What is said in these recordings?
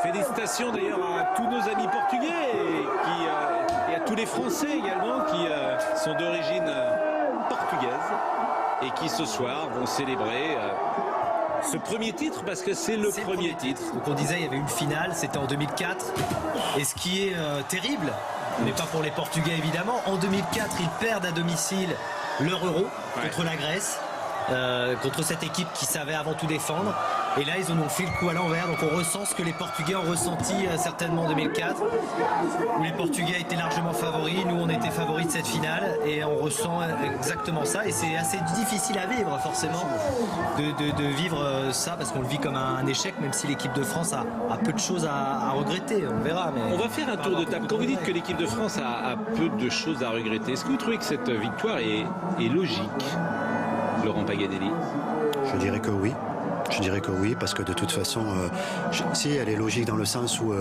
Félicitations d'ailleurs à tous nos amis portugais et à tous les Français également qui sont d'origine portugaise et qui ce soir vont célébrer ce premier titre parce que c'est le premier titre. Donc on disait il y avait une finale, c'était en 2004. Et ce qui est terrible, mais pas pour les Portugais évidemment, en 2004 ils perdent à domicile leur Euro contre la Grèce. Contre cette équipe qui savait avant tout défendre, et là ils en ont fait le coup à l'envers, donc on ressent ce que les Portugais ont ressenti certainement en 2004 où les Portugais étaient largement favoris, nous on était favoris de cette finale et on ressent exactement ça, et c'est assez difficile à vivre forcément de vivre ça parce qu'on le vit comme un échec, même si l'équipe de France a peu de choses à regretter, on verra. Mais on va faire un tour de table. Quand vous dites que l'équipe de France a peu de choses à regretter, est-ce que vous trouvez que cette victoire est logique, Laurent Paganelli? Je dirais que oui. Je dirais que oui, parce que de toute façon, si elle est logique dans le sens où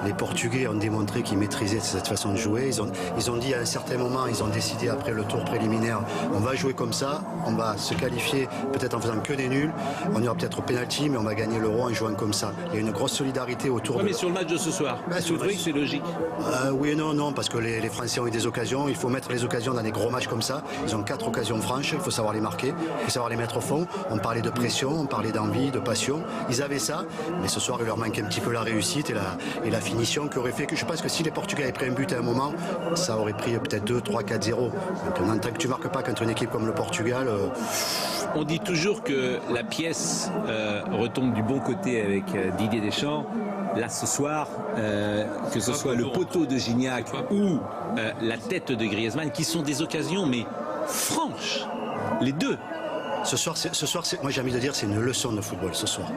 les Portugais ont démontré qu'ils maîtrisaient cette façon de jouer. Ils ont dit à un certain moment, ils ont décidé après le tour préliminaire, on va jouer comme ça, on va se qualifier peut-être en faisant que des nuls, on ira peut-être au pénalty, mais on va gagner l'Euro en jouant comme ça. Il y a une grosse solidarité autour de... Mais sur le match de ce soir, est-ce que vous trouvez que c'est logique? Oui et non, parce que les Français ont eu des occasions, il faut mettre les occasions dans des gros matchs comme ça. Ils ont 4 occasions franches, il faut savoir les marquer, il faut savoir les mettre au fond. On parlait de pression, on parlait d'envie, de passion, ils avaient ça, mais ce soir il leur manquait un petit peu la réussite et la finition qui aurait fait que je pense que si les Portugais avaient pris un but à un moment, ça aurait pris peut-être 2, 3, 4-0. Maintenant, tant que tu marques pas contre une équipe comme le Portugal... On dit toujours que la pièce retombe du bon côté avec Didier Deschamps. Là ce soir, que ce soit le poteau de Gignac ou la tête de Griezmann, qui sont des occasions mais franches, les deux. Ce soir, moi j'ai envie de dire, c'est une leçon de football ce soir.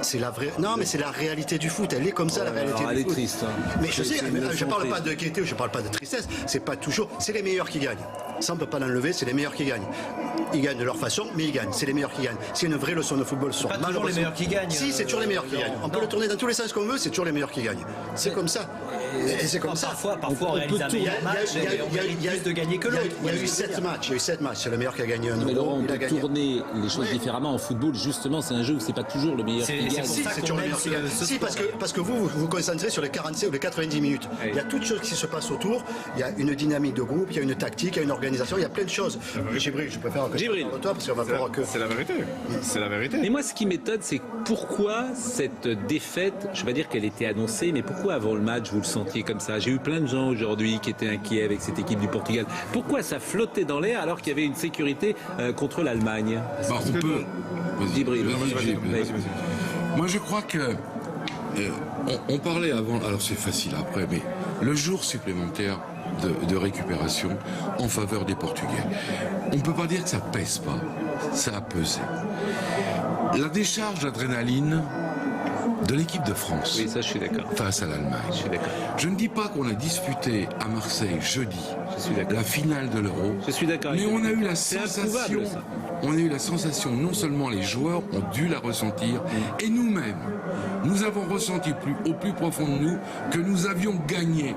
C'est la vraie. Non, mais c'est la réalité du foot. Elle est comme ça, la réalité du foot. Elle est triste. Hein. Mais je sais, je parle pas de gaieté, je parle pas de tristesse. C'est pas toujours. C'est les meilleurs qui gagnent. Ça, on peut pas l'enlever. C'est les meilleurs qui gagnent. Ils gagnent de leur façon, mais ils gagnent. C'est les meilleurs qui gagnent. C'est une vraie leçon de football ce soir. Pas toujours les meilleurs qui gagnent. Si, c'est toujours les meilleurs qui gagnent. On peut le tourner dans tous les sens qu'on veut. C'est toujours les meilleurs qui gagnent. C'est comme ça. Et c'est comme ça. Parfois, on réalise un meilleur match et on mérite plus de gagner que l'autre. Il y a eu 7 matchs. Il y a eu 7 matchs. C'est le meilleur qui a gagné un Euro. Mais Laurent, on peut tourner les choses différemment en football. Justement, c'est un jeu où c'est pas toujours le meilleur qui gagne. C'est toujours le meilleur qui gagne. Si, parce que vous vous concentrez sur les 45 ou les 90 minutes. Il y a toutes choses qui se passent autour. Il y a une dynamique de groupe, il y a une tactique, il y a une organisation, il y a plein de choses. Jibril, je préfère que tu parles de toi parce qu'on va voir que... C'est la vérité. C'est la vérité. Mais moi, ce qui m'étonne, c'est pourquoi cette défaite, je ne vais pas dire qu'elle était annoncée, mais pourquoi avant le match, vous le sentiez comme ça? J'ai eu plein de gens aujourd'hui qui étaient inquiets avec cette équipe du Portugal. Pourquoi ça flottait dans l'air alors qu'il y avait une sécurité contre l'Allemagne? On peut... Jibril. Moi, je crois que... on parlait avant, alors c'est facile après, mais le jour supplémentaire de récupération en faveur des Portugais. On ne peut pas dire que ça pèse pas, ça a pesé. La décharge d'adrénaline de l'équipe de France, oui, ça, je suis d'accord, face à l'Allemagne. Je suis d'accord. Je ne dis pas qu'on a disputé à Marseille jeudi la finale de l'Euro. Je suis d'accord. Mais on a eu la sensation, non seulement les joueurs ont dû la ressentir, et nous-mêmes, nous avons ressenti au plus profond de nous que nous avions gagné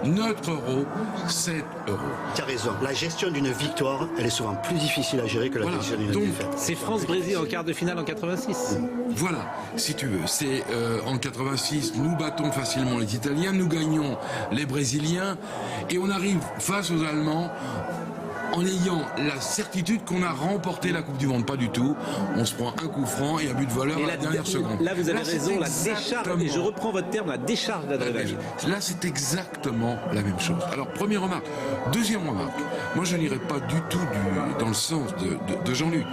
notre Euro, 7 euros. Tu as raison. La gestion d'une victoire, elle est souvent plus difficile à gérer que la gestion d'une défaite. C'est France-Brésil en quart de finale en 86. Voilà, si tu veux. C'est en 86, nous battons facilement les Italiens, nous gagnons les Brésiliens, et on arrive face aux Allemands en ayant la certitude qu'on a remporté la Coupe du Monde. Pas du tout. On se prend un coup franc et un but de voleur à la dernière seconde. Là, vous avez raison, la décharge, et je reprends votre terme, la décharge d'adrénaline. Là, c'est exactement la même chose. Alors, première remarque. Deuxième remarque. Moi, je n'irai pas du tout dans le sens de Jean-Luc.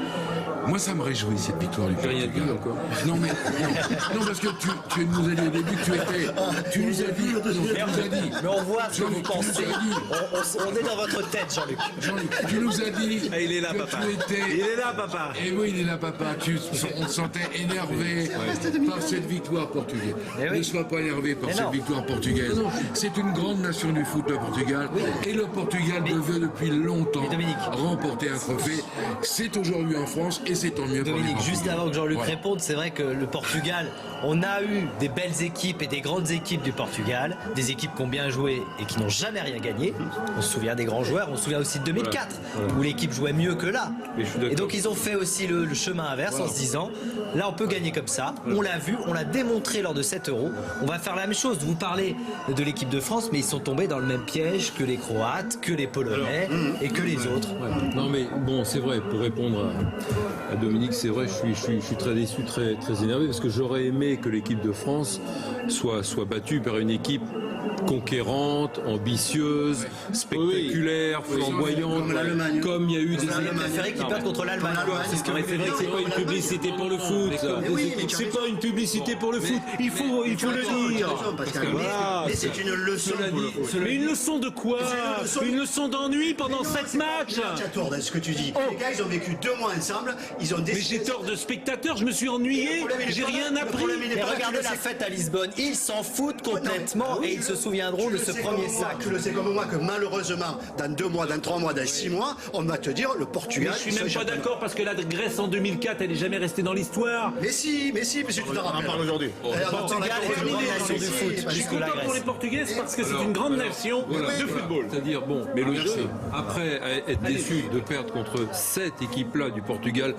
Moi, ça me réjouit, cette victoire du Portugal. Non, mais non, parce que tu nous as dit au début que tu nous as dit. Mais on voit ce que vous pensez. On est dans votre tête, Jean-Luc. Jean-Luc, tu nous as dit. Il est là, papa. Il est là, papa. Et oui, il est là, papa. On te sentait énervé par cette victoire portugaise. Ne sois pas énervé par cette victoire portugaise. C'est une grande nation du foot, le Portugal. Et le Portugal devait depuis longtemps remporter un trophée. C'est aujourd'hui en France. et c'est tant mieux pour les Dominique, juste Portugais. avant que Jean-Luc Voilà. réponde, c'est vrai que le Portugal, on a eu des belles équipes et des grandes équipes du Portugal, des équipes qui ont bien joué et qui n'ont jamais rien gagné. On se souvient des grands joueurs, on se souvient aussi de 2004, où l'équipe jouait mieux que là. Et donc ils ont fait aussi le chemin inverse en se disant, là on peut gagner comme ça, on l'a vu, on l'a démontré lors de 7 euros, on va faire la même chose. Vous parlez de l'équipe de France, mais ils sont tombés dans le même piège que les Croates, que les Polonais et que les autres. Ouais. Non mais bon, c'est vrai, pour répondre à Dominique, c'est vrai, je suis très déçu, très énervé, parce que j'aurais aimé que l'équipe de France soit battue par une équipe conquérante, ambitieuse, spectaculaire, flamboyante, Comme l'Allemagne. comme il y a eu des Vous avez préféré qu'ils perdent contre l'Allemagne. C'est ce que c'est vrai que c'est pas une publicité pour le foot. C'est pas une publicité pour le foot. Il faut le dire. Voilà. Mais c'est une leçon. Mais une leçon de quoi? Une leçon d'ennui pendant 7 matchs. Tu as tort dans ce que tu dis. Les gars, ils ont vécu 2 mois ensemble. Ils ont Mais décidé. j'ai tort de spectateur, je me suis ennuyé, j'ai rien appris. Et regardez la fête à Lisbonne, ils s'en foutent complètement et ils se souviendront de ce premier sac. Tu le sais comme moi que malheureusement, dans 2 mois, dans 3 mois, dans 6 mois, on va te dire le Portugal. Je suis même pas d'accord parce que la Grèce en 2004, elle est jamais restée dans l'histoire. Mais si, monsieur, tu t'en rappelles. parle aujourd'hui. Le Portugal est une grande nation du foot, Je suis plus que la content pour les Grèce. Portugais parce que c'est une grande nation de football. C'est-à-dire, bon, mais le jeu, après être déçu de perdre contre cette équipe-là du Portugal,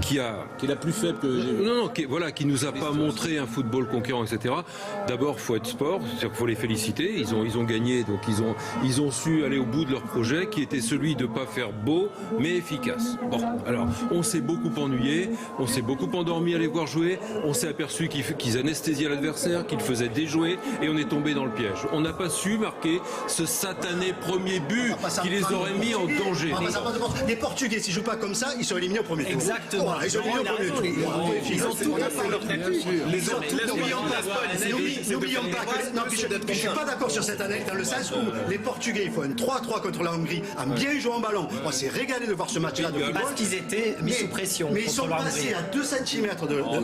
qui est la plus faible que j'ai vue. Non, qui nous a pas montré un football conquérant, etc. D'abord, faut être sport, c'est-à-dire qu'il faut les féliciter. Ils ont gagné, donc ils ont su aller au bout de leur projet, qui était celui de pas faire beau, mais efficace. Bon, alors, on s'est beaucoup ennuyé, on s'est beaucoup endormi à les voir jouer, on s'est aperçu qu'ils anesthésiaient l'adversaire, qu'ils faisaient déjouer, et on est tombé dans le piège. On n'a pas su marquer ce satané premier but qui les aurait mis en danger. Les Portugais, s'ils jouent pas comme ça, ils sont éliminés au premier tour. Exactement. Voilà, ils sont éliminés au premier tour. Ils ont tout fait leur N'oublions pas que. Non, puis je suis pas d'accord sur cette année, dans le sens où les Portugais, ils font un 3-3 contre la Hongrie, en bien jouant en ballon. On s'est régalé de voir ce match-là de football. Parce qu'ils étaient mis sous pression. Mais ils sont contre la passés Hongrie. à 2 cm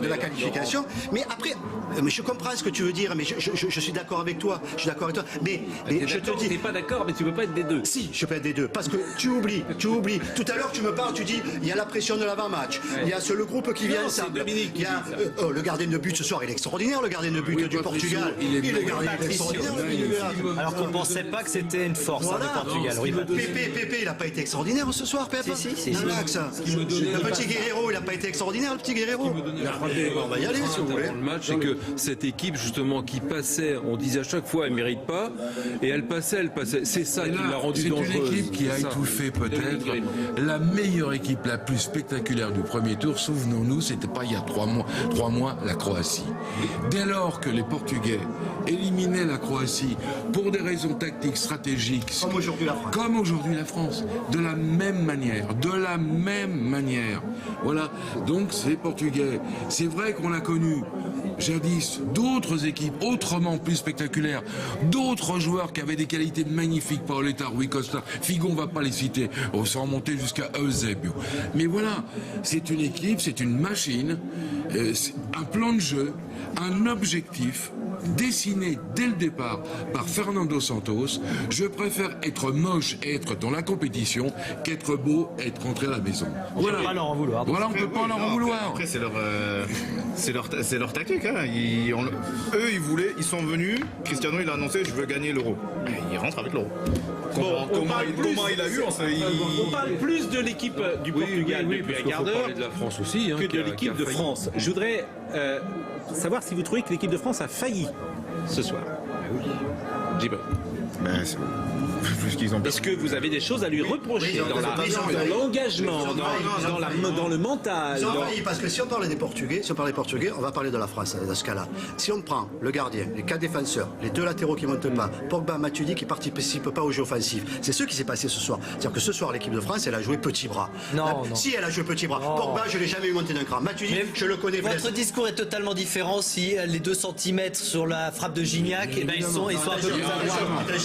de la qualification. Mais après, mais je comprends ce que tu veux dire, mais je suis d'accord avec toi. Je suis d'accord avec toi. Mais je te dis. T'es pas d'accord, mais tu peux pas être des deux. Si, je peux être des deux, parce que tu oublies. Tout à l'heure, tu me parles, tu dis, il y a la pression de l'avant-match, il y a le groupe qui vient Non, c'est ensemble. Dominique qui Il y a dit ça. le gardien de but ce soir, il est extraordinaire, le gardien de but du Portugal. il est gardien extraordinaire. Alors qu'on pensait pas que c'était une force Voilà. du Portugal. Oui, Pépé, il n'a pas été extraordinaire ce soir, Pépé. Si. Dans l'axe. Le petit Guerrero, il n'a pas été extraordinaire, le petit Guerrero. On va y aller, si vous voulez. Dans le match, c'est que cette équipe justement qui passait, on disait à chaque fois elle mérite pas, et elle passait. C'est ça qui l'a rendue dangereuse. C'est une équipe qui a C'est ça. étouffé peut-être la meilleure équipe la plus spectaculaire du premier tour. Souvenons-nous, c'était pas il y a 3 mois, la Croatie. Dès lors que les Portugais éliminaient la Croatie pour des raisons tactiques, stratégiques, Comme aujourd'hui la France. de la même manière. Voilà. Donc ces Portugais, c'est vrai qu'on a connu jadis d'autres équipes autrement plus spectaculaires, d'autres joueurs qui avaient des qualités magnifiques, Paoletta, Rui Costa, Figo, on va pas les citer, sans monter jusqu'à Eusebio. Mais voilà, c'est une équipe, c'est une machine, c'est un plan de jeu, un objectif dessiné dès le départ par Fernando Santos. Je préfère être moche et être dans la compétition qu'être beau et être rentré à la maison. Voilà. pas leur en vouloir. Voilà, on peut pas leur en vouloir. Après, c'est leur tactique. Hein. Eux, ils sont venus. Cristiano, il a annoncé, je veux gagner l'Euro. Il rentre avec l'Euro. Comment il a eu On parle plus de l'équipe du Portugal depuis un quart d'heure de la France aussi, hein, que qui de a l'équipe de failli. France. Je voudrais savoir si vous trouvez que l'équipe de France a failli ce soir. Djibril. Ben, c'est plus qu'ils ont. Est-ce que vous avez des choses à lui reprocher dans l'engagement, dans le mental Ils ont envahi, parce que si on parlait des Portugais, on va parler de la France dans ce cas-là. Si on prend le gardien, les 4 défenseurs, les 2 latéraux qui montent pas, Pogba, Matuidi qui participent pas au jeu offensif, c'est ce qui s'est passé ce soir. C'est-à-dire que ce soir, l'équipe de France, elle a joué petit bras. Non. Si elle a joué petit bras. Non. Pogba, je l'ai jamais vu monter d'un cran. Matuidi, Mais je le connais. votre discours est totalement différent si les 2 cm sur la frappe de Gignac, eh ben, ils sont un peu plus à droite.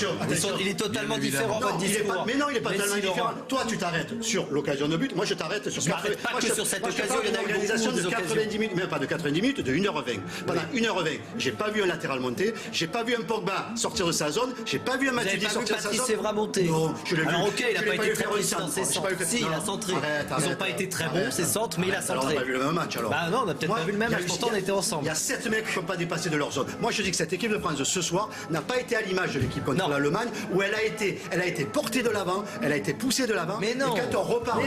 Il est totalement différent, votre discours. Mais non, il n'est pas tellement différent. Toi, tu t'arrêtes sur l'occasion de but. Moi, je t'arrête sur... Je m'arrête pas que sur cette occasion. Il y en a eu organisation de beaucoup 90 minutes, même pas de 90 minutes, de 1h20. Pendant 1h20, j'ai pas vu un latéral monter, j'ai pas vu un Pogba sortir de sa zone, j'ai pas vu un Matuidi sortir de sa zone. Patrice Evra monter. Non, je l'ai vu. Alors ok, il n'a pas été très précis dans ses centres. Si, il a centré. Ils n'ont pas été très bons, ces centres, mais il a centré. Alors, on n'a pas vu le même match, alors. Bah non, on n'a peut-être pas vu le même match, pourtant on était ensemble. Il y a 7 mecs qui ne sont pas dépassés de leur zone. Moi, je dis que cette équipe de France de ce soir n'a pas été à l'image de l'équipe contre l'Allemagne, où elle a été portée de l'avant, elle a été poussée de l'avant. Mais non. Et quand on reparle,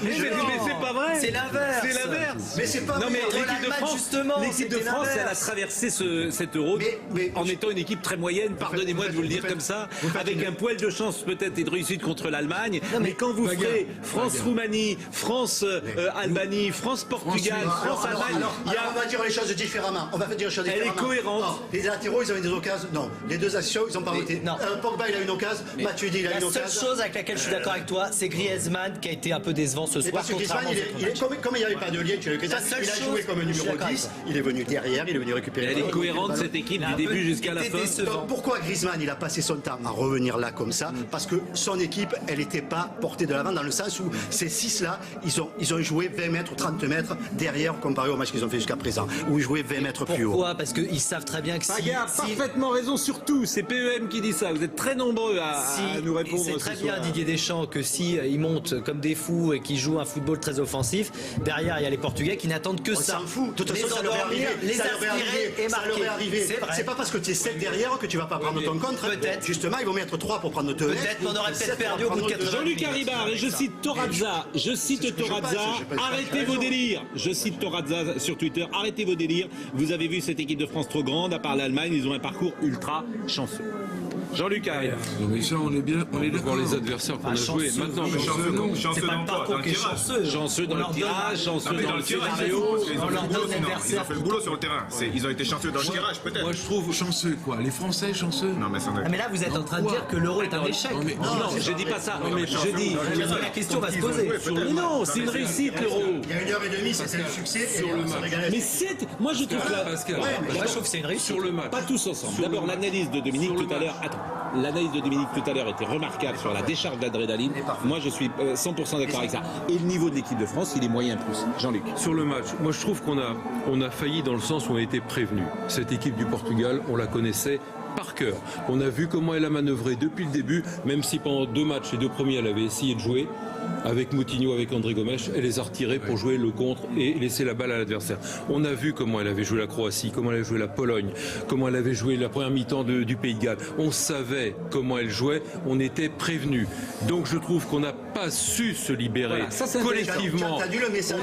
mais c'est pas vrai. C'est l'inverse. C'est l'inverse. Mais c'est pas non, vrai. mais l'équipe de France, elle a traversé cet Euro en étant une équipe très moyenne, pardonnez-moi de vous le dire comme ça, avec un poil de chance peut-être et de réussite contre l'Allemagne. Mais quand vous ferez France-Roumanie, France-Albanie, France-Portugal, France-Allemagne, on va dire les choses différemment. On va dire les choses différemment. Elle est cohérente. Les latéraux, ils avaient des occasions. Non, les deux actions, ils n'ont pas voté. Pogba, il a une occasion. Matuidi, il a une occasion. La seule chose avec laquelle je suis d'accord avec toi, c'est Griezmann qui a été un peu décevant ce soir. Parce que Griezmann, comme il n'y avait pas de lien, il a joué comme numéro 10. Il est venu derrière, il est venu récupérer. Elle est cohérente cette équipe du début jusqu'à la fin. Pourquoi Griezmann, il a passé son temps à revenir là comme ça? Parce que son équipe, elle n'était pas portée de l'avant dans le sens où ces 6-là, ils ont joué 20 mètres, 30 mètres derrière comparé au match qu'ils ont fait jusqu'à présent, où ils jouaient 20 mètres plus haut. Pourquoi? Parce qu'ils savent très bien que il a parfaitement raison surtout, c'est PEM qui dit ça, vous êtes très nombreux à nous répondre. C'est très bien Didier Deschamps que si ils montent comme des fous et qu'ils jouent un football très offensif, derrière il y a les Portugais qui n'attendent que ça. On s'en fout, de toute façon ça leur est arrivé, les aspirer et marquer. C'est pas parce que tu es 7 derrière que tu vas pas prendre ton contre. Peut-être. Justement, ils vont mettre 3 pour prendre 2. Peut-être qu'on aurait peut-être perdu au bout de 80 minutes. Jean-Luc Haribar, et je cite Torazza, arrêtez vos délires. Je cite Torazza sur Twitter, arrêtez vos délires. Vous avez vu cette équipe de France trop grande, à part l'Allemagne, ils ont un parcours ultra chanceux. Jean-Luc Haribar. Non mais ça, on est bien, on est d'accord. Les adversaires qu'on a joués. Maintenant, chanceux dans quoi? Chanceux dans le tirage, chanceux dans le scénario. Ils ont fait le boulot sur le terrain. Ils ont été chanceux dans le tirage, peut-être. Moi, je trouve chanceux, quoi. Les Français chanceux. Non, mais là, vous êtes en train de dire que l'euro est un échec. Non, je dis pas ça. Je dis. La question va se poser. Mais non, c'est une réussite l'euro. Il y a 1h30, c'était un succès. Sur le match. Mais moi, je trouve que Pascal, moi, je trouve que c'est une réussite. sur le match. pas tous ensemble. D'abord, l'analyse de Dominique tout à l'heure. Attends. L'analyse de Dominique tout à l'heure était remarquable sur la décharge d'adrénaline. Moi, je suis 100% d'accord avec ça. Et le niveau de l'équipe de France, il est moyen plus. Jean-Luc. Sur le match, moi je trouve qu'on a failli dans le sens où on a été prévenu. Cette équipe du Portugal, on la connaissait par cœur. On a vu comment elle a manœuvré depuis le début, même si pendant 2 matchs, les 2 premiers, elle avait essayé de jouer. Avec Moutinho, avec André Gomes, elle les a retirés pour jouer le contre et laisser la balle à l'adversaire. On a vu comment elle avait joué la Croatie, comment elle avait joué la Pologne, comment elle avait joué la première mi-temps du Pays de Galles. On savait comment elle jouait, on était prévenus. Donc je trouve qu'on n'a pas su se libérer collectivement. Tu as entendu le message.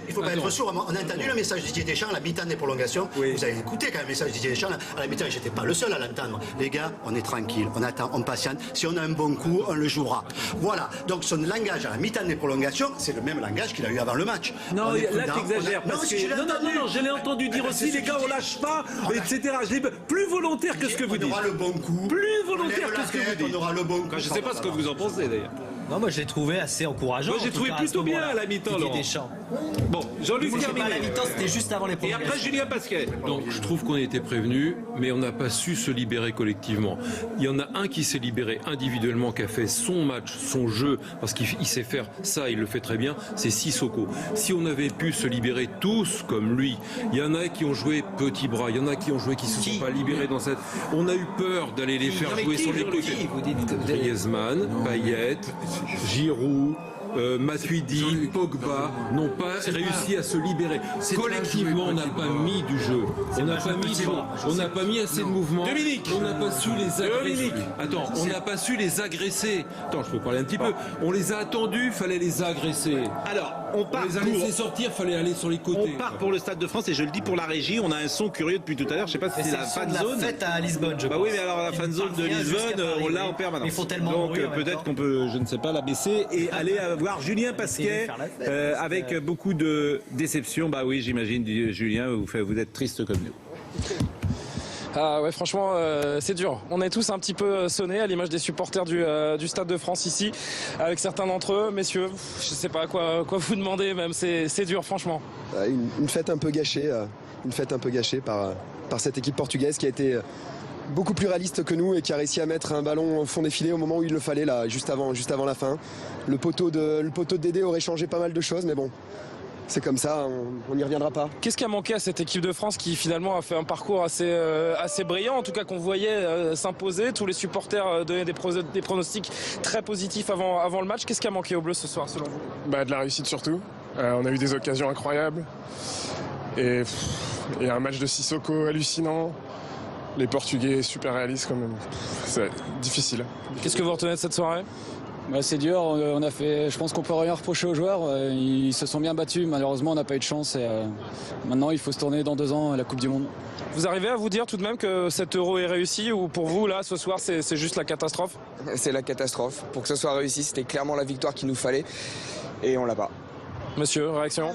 Il faut pas être sourd. On a entendu le message de Didier Deschamps à la mi-temps des prolongations. Vous avez écouté quand même le message de Didier Deschamps à la mi-temps. J'étais pas le seul à l'entendre. Les gars, on est tranquille, on attend, on patiente. Si on a un bon coup, on le jouera. Voilà. Donc son langage à la mi-temps des prolongations, c'est le même langage qu'il a eu avant le match. Non, là t'exagères. Non, je l'ai entendu dire aussi, les gars, on lâche pas, etc. Je l'ai plus volontaire que ce que vous dites. On aura le bon coup. Plus volontaire que ce que vous dites. On aura le bon coup. Je sais pas ce que vous en pensez d'ailleurs. Non, moi je l'ai trouvé assez encourageant. Moi j'ai trouvé plutôt bien à la mi-temps, Laurent. Bon, Jean-Luc terminé. À la mi-temps, c'était juste avant les premiers. Et après Julien Pasquet. Donc je trouve qu'on a été prévenus, mais on n'a pas su se libérer collectivement. Il y en a un qui s'est libéré individuellement, qui a fait son match, son jeu, parce qu'il sait faire ça, il le fait très bien, c'est Sissoko. Si on avait pu se libérer tous comme lui, il y en a qui ont joué petit bras, il y en a qui ont joué qui se sont pas libérés dans cette... On a eu peur d'aller les faire jouer sur les côtés. Griezmann, Payet, Giroud, Matuidi, Pogba n'ont pas réussi à se libérer. Collectivement, on n'a pas mis du jeu. On n'a pas mis assez de mouvements. Dominique. On n'a pas su les agresser. Attends, on n'a pas su les agresser. Attends, je peux parler un petit peu. On les a attendus, fallait les agresser. Alors, on part les a laissés sortir, fallait aller sur les côtés. On part pour le Stade de France et je le dis pour la régie, on a un son curieux depuis tout à l'heure. Je sais pas si c'est la fan zone. Fête à Lisbonne, je pense. Bah oui, mais alors la fan zone de Lisbonne, on l'a en permanence. Ils font tellement donc peut-être qu'on peut, je ne sais pas, la baisser et aller voir Julien Pasquet avec beaucoup de déception. Bah oui, j'imagine, Julien, vous êtes triste comme nous. Ah ouais, franchement, c'est dur. On est tous un petit peu sonnés à l'image des supporters du Stade de France ici, avec certains d'entre eux. Messieurs, je sais pas quoi vous demander, même c'est dur, franchement. Une fête un peu gâchée, par cette équipe portugaise qui a été beaucoup plus réaliste que nous et qui a réussi à mettre un ballon au fond des filets au moment où il le fallait, là, juste avant la fin. Le poteau de Dédé aurait changé pas mal de choses, mais bon, c'est comme ça, on n'y reviendra pas. Qu'est-ce qui a manqué à cette équipe de France qui finalement a fait un parcours assez brillant, en tout cas qu'on voyait s'imposer? Tous les supporters donnaient des pronostics très positifs avant le match. Qu'est-ce qui a manqué aux Bleus ce soir selon vous? De la réussite surtout. On a eu des occasions incroyables. Et un match de Sissoko hallucinant. Les Portugais super réalistes quand même. C'est difficile. Qu'est-ce que vous retenez de cette soirée? C'est dur, je pense qu'on peut rien reprocher aux joueurs, ils se sont bien battus, malheureusement on n'a pas eu de chance et maintenant il faut se tourner dans 2 ans à la Coupe du Monde. Vous arrivez à vous dire tout de même que cet Euro est réussi ou pour vous là ce soir c'est juste la catastrophe? C'est la catastrophe, pour que ce soit réussi c'était clairement la victoire qu'il nous fallait et on l'a pas. Monsieur, réaction?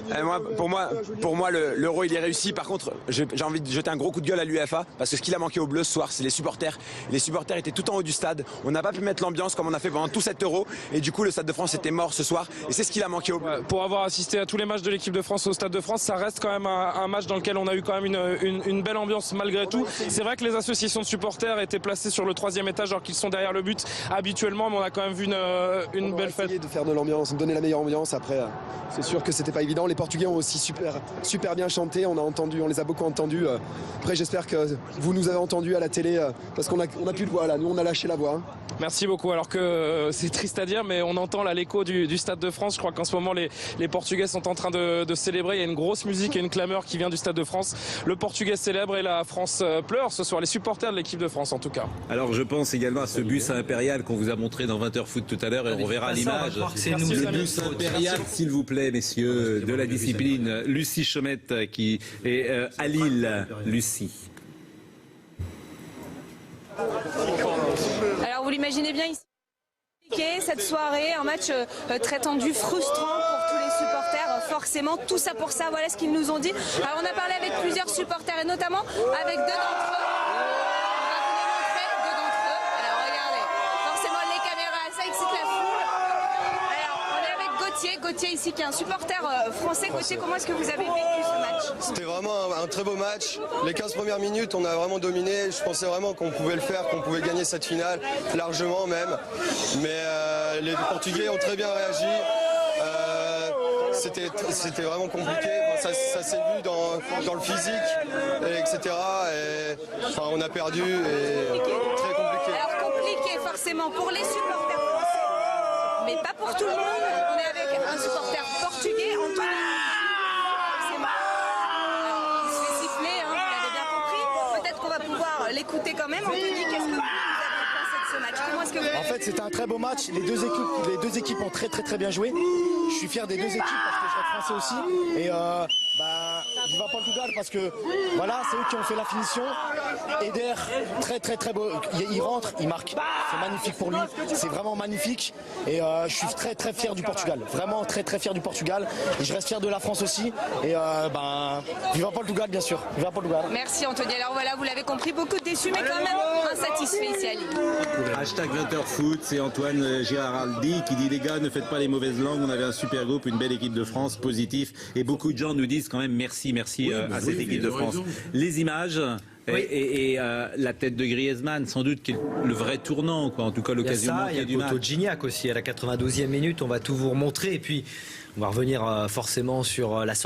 Pour moi, l'Euro il est réussi. Par contre, j'ai envie de jeter un gros coup de gueule à l'UEFA parce que ce qu'il a manqué aux Bleus ce soir, c'est les supporters. Les supporters étaient tout en haut du stade. On n'a pas pu mettre l'ambiance comme on a fait pendant tout cet Euro. Et du coup, le Stade de France était mort ce soir. Et c'est ce qu'il a manqué aux Bleus. Pour avoir assisté à tous les matchs de l'équipe de France au Stade de France, ça reste quand même un match dans lequel on a eu quand même une belle ambiance malgré tout. C'est vrai que les associations de supporters étaient placées sur le 3e étage alors qu'ils sont derrière le but habituellement, mais on a quand même vu une belle fête. De faire de l'ambiance, de donner la meilleure ambiance. Après, c'est sûr que c'était pas évident. Les Portugais ont aussi super bien chanté. On les a beaucoup entendus. Après, j'espère que vous nous avez entendus à la télé parce qu'on a plus de voix là. Nous, on a lâché la voix. Merci beaucoup. Alors que c'est triste à dire, mais on entend là l'écho du Stade de France. Je crois qu'en ce moment, les Portugais sont en train de célébrer. Il y a une grosse musique et une clameur qui vient du Stade de France. Le Portugais célèbre et la France pleure ce soir. Les supporters de l'équipe de France, en tout cas. Alors, je pense également à ce bus impérial qu'on vous a montré dans 20h Foot tout à l'heure et on verra l'image. Le bus impérial, s'il vous plaît, messieurs, de la discipline. Lucie Chomette qui est à Lille. Lucie. Alors vous l'imaginez bien ici, cette soirée, un match très tendu, frustrant pour tous les supporters, forcément, tout ça pour ça, voilà ce qu'ils nous ont dit. Alors on a parlé avec plusieurs supporters et notamment avec 2 d'entre eux. Alors regardez, forcément les caméras, ça excite la foule. Alors on est avec Gauthier ici qui est un supporter français. Gauthier, comment est-ce que vous avez vécu ce match? C'était vraiment un très beau match. Les 15 premières minutes, on a vraiment dominé. Je pensais vraiment qu'on pouvait le faire, qu'on pouvait gagner cette finale, largement même. Mais les Portugais ont très bien réagi. C'était vraiment compliqué. Ça s'est vu dans le physique, etc. On a perdu. Et très compliqué. Alors compliqué forcément pour les supporters français, mais pas pour tout le monde. On est avec un supporter portugais, Anthony. L'écouter quand même. Anthony, qu'est-ce que vous avez pensé de ce match? Comment est-ce que vous... En fait, c'était un très beau match. Les deux équipes ont très bien joué. Je suis fier des 2 équipes parce que je suis français aussi. Et viva Portugal parce que voilà, c'est eux qui ont fait la finition. Eder, très beau. Il rentre, il marque. C'est magnifique pour lui. C'est vraiment magnifique. Et je suis très fier du Portugal. Vraiment très fier du Portugal. Et je reste fier de la France aussi. Et viva Portugal, bien sûr. Viva Portugal. Merci Anthony. Alors voilà, vous l'avez compris, beaucoup déçus, mais quand même insatisfaits ici à Lille. Hashtag 20h Foot, c'est Antoine Giraraldi qui dit les gars, ne faites pas les mauvaises langues. On avait un super groupe, une belle équipe de France, positif. Et beaucoup de gens nous disent quand même merci à cette équipe de France. Les images. Et la tête de Griezmann, sans doute, qui est le vrai tournant, quoi. En tout cas, l'occasion manquée du match. Il y a le poteau de Gignac aussi, à la 92e minute. On va tout vous remontrer. Et puis, on va revenir forcément sur la sortie.